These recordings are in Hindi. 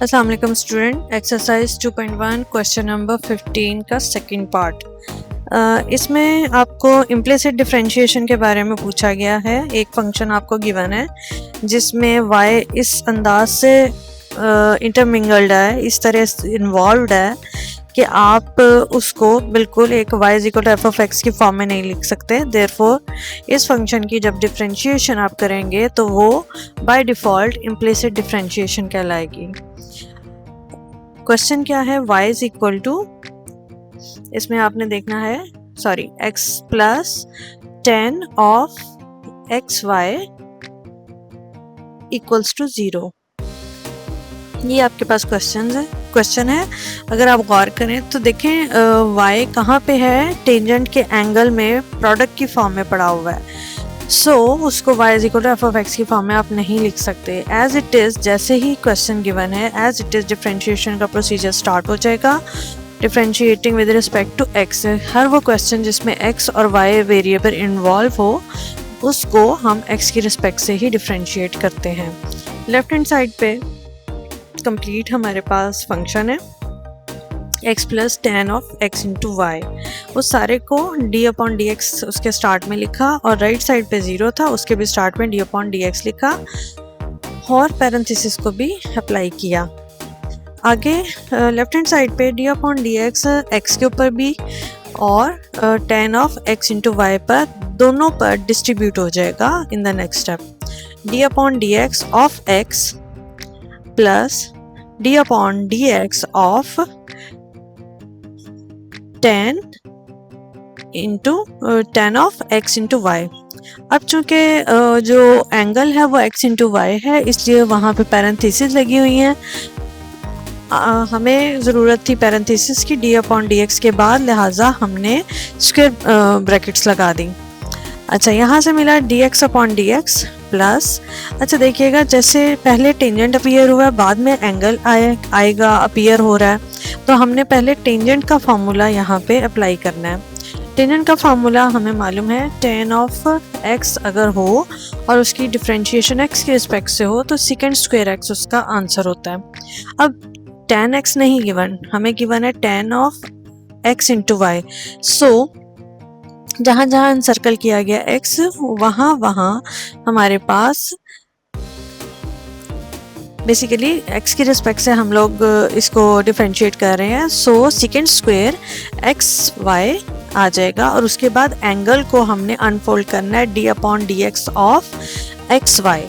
अस्सलाम वालेकुम स्टूडेंट। एक्सरसाइज 2.1 क्वेश्चन नंबर 15 का सेकंड पार्ट। इसमें आपको इम्प्लिसिट डिफरेंशिएशन के बारे में पूछा गया है। एक फंक्शन आपको गिवन है जिसमें y इस अंदाज से इंटरमिंगल्ड है, इस तरह इन्वॉल्व है कि आप उसको बिल्कुल एक y इक्वल टू f(x) की फॉर्म में नहीं लिख सकते। देयरफॉर इस फंक्शन की जब डिफरेंशिएशन आप करेंगे तो वो बाय डिफ़ॉल्ट इम्प्लिसिट डिफरेंशिएशन कहलाएगी। क्वेश्चन क्या है, y इज इक्वल टू, इसमें आपने देखना है x plus 10 of X Y equals to 0। ये आपके पास क्वेश्चन है। अगर आप गौर करें तो देखें y कहाँ पे है, टेंजेंट के एंगल में प्रोडक्ट की फॉर्म में पड़ा हुआ है। उसको y is equal to f(x) की फॉर्म में आप नहीं लिख सकते। एज इट इज़, जैसे ही क्वेश्चन गिवन है एज इट इज़ डिफरेंशिएशन का प्रोसीजर स्टार्ट हो जाएगा। Differentiating with respect to x, हर वो क्वेश्चन जिसमें x और y वेरिएबल इन्वॉल्व हो उसको हम x की रिस्पेक्ट से ही डिफरेंशिएट करते हैं। लेफ्ट हैंड साइड पे कंप्लीट हमारे पास फंक्शन है x plus 10 of x into Y. उस सारे को d/dx उसके स्टार्ट में लिखा और राइट साइड पे 0 था, उसके भी स्टार्ट में d/dx लिखा और पैरेंथेसिस को भी अप्लाई किया। आगे लेफ्ट हैंड साइड पे d/dx x के ऊपर भी और 10 ऑफ x इंटू वाई पर, दोनों पर डिस्ट्रीब्यूट हो जाएगा in the next step. d/dx of x plus d/dx of 10 into 10 of x into Y. अब चूंकि जो एंगल है वो x इंटू वाई है, इसलिए वहाँ पे पैरेंथेसिस लगी हुई हैं। हमें ज़रूरत थी पैरेंथेसिस की d/dx के बाद, लिहाजा हमने स्क्वायर ब्रैकेट्स लगा दी। अच्छा, यहाँ से मिला dx/dx प्लस, अच्छा देखिएगा जैसे पहले टेंजेंट अपीयर हुआ है, बाद में एंगल आएगा अपीयर हो रहा है, तो हमने पहले टेंजेंट का फार्मूला यहाँ पे अप्लाई करना है। टेंजेंट का फार्मूला हमें मालूम है, 10 ऑफ x अगर हो और उसकी डिफरेंशिएशन x के रिस्पेक्ट से हो तो सेकंड स्क्वायर x उसका आंसर होता है। अब 10x नहीं गिवन, हमें गिवन है 10 ऑफ x इंटू वाई। जहाँ जहाँ सर्कल किया गया x, वहाँ वहाँ हमारे पास बेसिकली x की रिस्पेक्ट से हम लोग इसको डिफरेंशिएट कर रहे हैं। सेकंड स्क्वायर एक्स वाई आ जाएगा और उसके बाद एंगल को हमने अनफोल्ड करना है d/dx of X Y.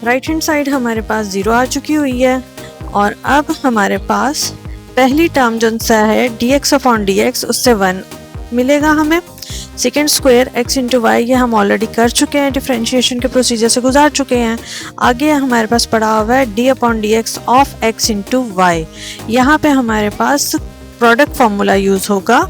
Right hand side हमारे पास 0 आ चुकी हुई है और अब हमारे पास पहली टर्म जो सा है dx/dx उससे 1 मिलेगा हमें। Second square x into Y, ये हम ऑलरेडी कर चुके हैं, डिफरेंशिएशन के प्रोसीजर से गुजार चुके हैं। आगे हमारे पास पड़ा हुआ है d/dx of x into Y. यहाँ पे हमारे पास प्रोडक्ट फॉर्मूला यूज होगा।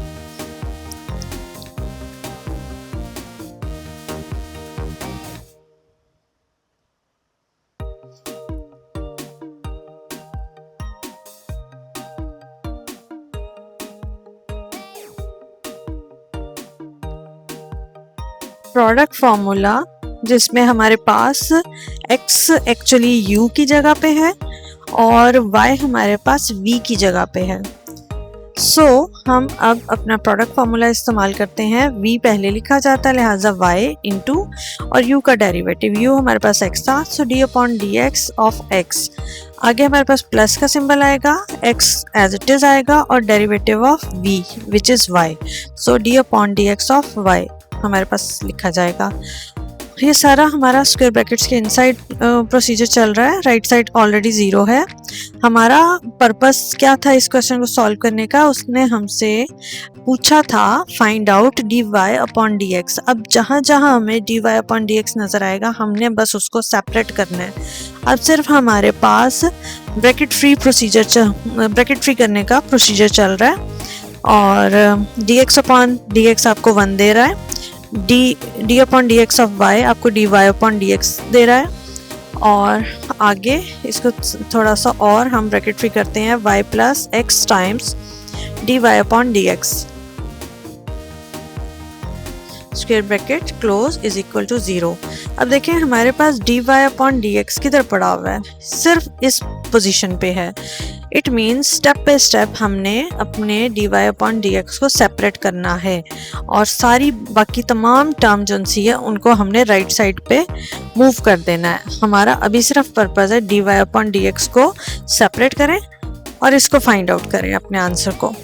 प्रोडक्ट फॉर्मूला जिसमें हमारे पास x एक्चुअली u की जगह पे है और y हमारे पास v की जगह पे है। हम अब अपना प्रोडक्ट फॉर्मूला इस्तेमाल करते हैं। v पहले लिखा जाता है, लिहाजा y इंटू और u का डेरिवेटिव, u हमारे पास x था, d/dx ऑफ x। आगे हमारे पास प्लस का सिंबल आएगा, x एज इट इज आएगा और derivative of v which is y, d/dx of y हमारे पास लिखा जाएगा। ये सारा हमारा स्क्वायर ब्रैकेट्स के इनसाइड प्रोसीजर चल रहा है। राइट साइड ऑलरेडी 0 है। हमारा पर्पस क्या था इस क्वेश्चन को सॉल्व करने का, उसने हमसे पूछा था फाइंड आउट dy/dx। अब जहाँ जहाँ हमें dy/dx नज़र आएगा हमने बस उसको सेपरेट करना है। अब सिर्फ हमारे पास ब्रैकेट फ्री करने का प्रोसीजर चल रहा है और dx/dx आपको 1 दे रहा है, d/dx ऑफ y आपको dy/dx दे रहा है और आगे इसको थोड़ा सा और हम ब्रैकेट फ्री करते हैं, y plus x times dy/dx। Square bracket close is equal to 0। अब देखें हमारे पास dy अपॉन dx किधर पड़ा हुआ है, सिर्फ इस पोजीशन पे है। It means step by step हमने अपने dy अपॉन dx को सेपरेट करना है और सारी बाकी तमाम टर्म जो सी है उनको हमने राइट साइड पे मूव कर देना है। हमारा अभी सिर्फ पर्पज़ है dy अपॉन dx को सेपरेट करें और इसको फाइंड आउट करें अपने आंसर को।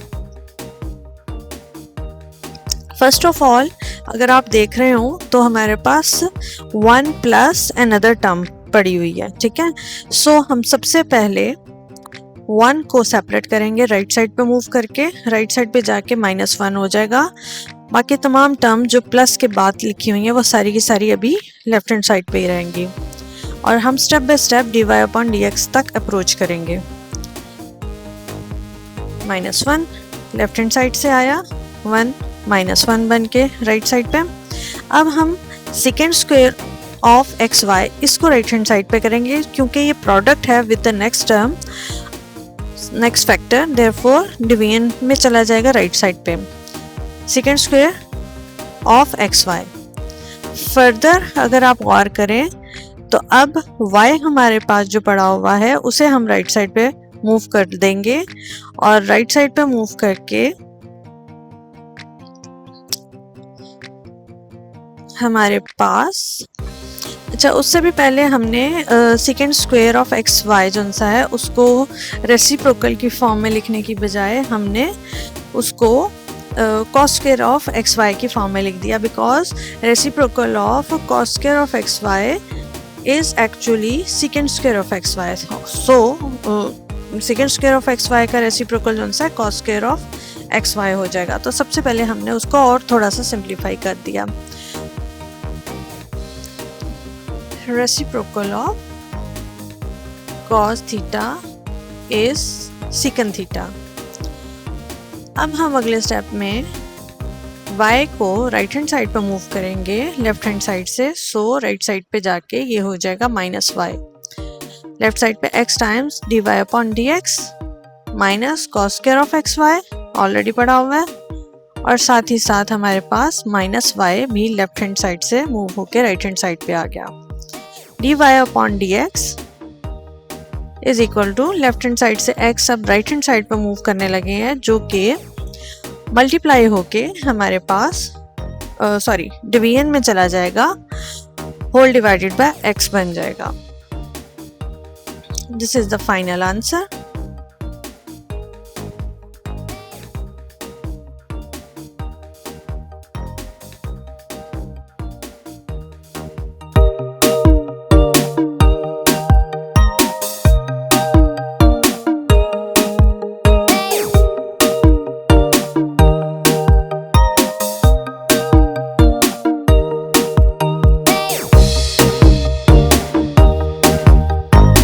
फर्स्ट ऑफ ऑल अगर आप देख रहे हो तो हमारे पास 1 प्लस अनदर टर्म पड़ी हुई है, ठीक है। सो हम सबसे पहले 1 को सेपरेट करेंगे राइट साइड पे मूव करके, राइट साइड पे जाके -1 हो जाएगा। बाकी तमाम टर्म जो प्लस के बाद लिखी हुई है वो सारी की सारी अभी लेफ्ट हैंड साइड पे ही रहेंगी और हम step by step dy upon dx तक अप्रोच करेंगे। -1 लेफ्ट हैंड साइड से आया, 1 -1 बन के राइट साइड पे। अब हम second square of X Y इसको राइट हैंड साइड पे करेंगे क्योंकि ये प्रोडक्ट है with the next term, next factor, therefore division में चला जाएगा राइट साइड पे। Second square of X Y. Further अगर आप गौर करें तो अब y हमारे पास जो पड़ा हुआ है उसे हम राइट साइड पे मूव कर देंगे और राइट साइड पे मूव करके हमारे पास, अच्छा उससे भी पहले हमने second square of X Y जो सा है उसको रेसिप्रोकल की फॉर्म में लिखने की बजाय हमने उसको cos square of X Y की फॉर्म में लिख दिया, because reciprocal of cos square of X Y is actually second square of X Y. So second square of X Y का रेसिप्रोकल जो सा है cos square of X Y हो जाएगा। तो सबसे पहले हमने उसको और थोड़ा सा सिंप्लीफाई कर दिया। Reciprocal of cos theta is secant theta। अब हम अगले स्टेप में y को राइट हैंड साइड पर मूव करेंगे लेफ्ट हैंड साइड से। सो राइट साइड पे जाके ये हो जाएगा -y। लेफ्ट साइड पे x times dy upon dx minus cos square of X Y already पड़ा हुआ है और साथ ही साथ हमारे पास -y भी लेफ्ट हैंड साइड से मूव होके राइट हैंड साइड पे आ गया। dy upon dx is equal to left hand side से x अब राइट हैंड साइड पर मूव करने लगे हैं जो कि मल्टीप्लाई होके हमारे पास डिवीजन में चला जाएगा, होल डिवाइडेड बाय x बन जाएगा। This is the final answer.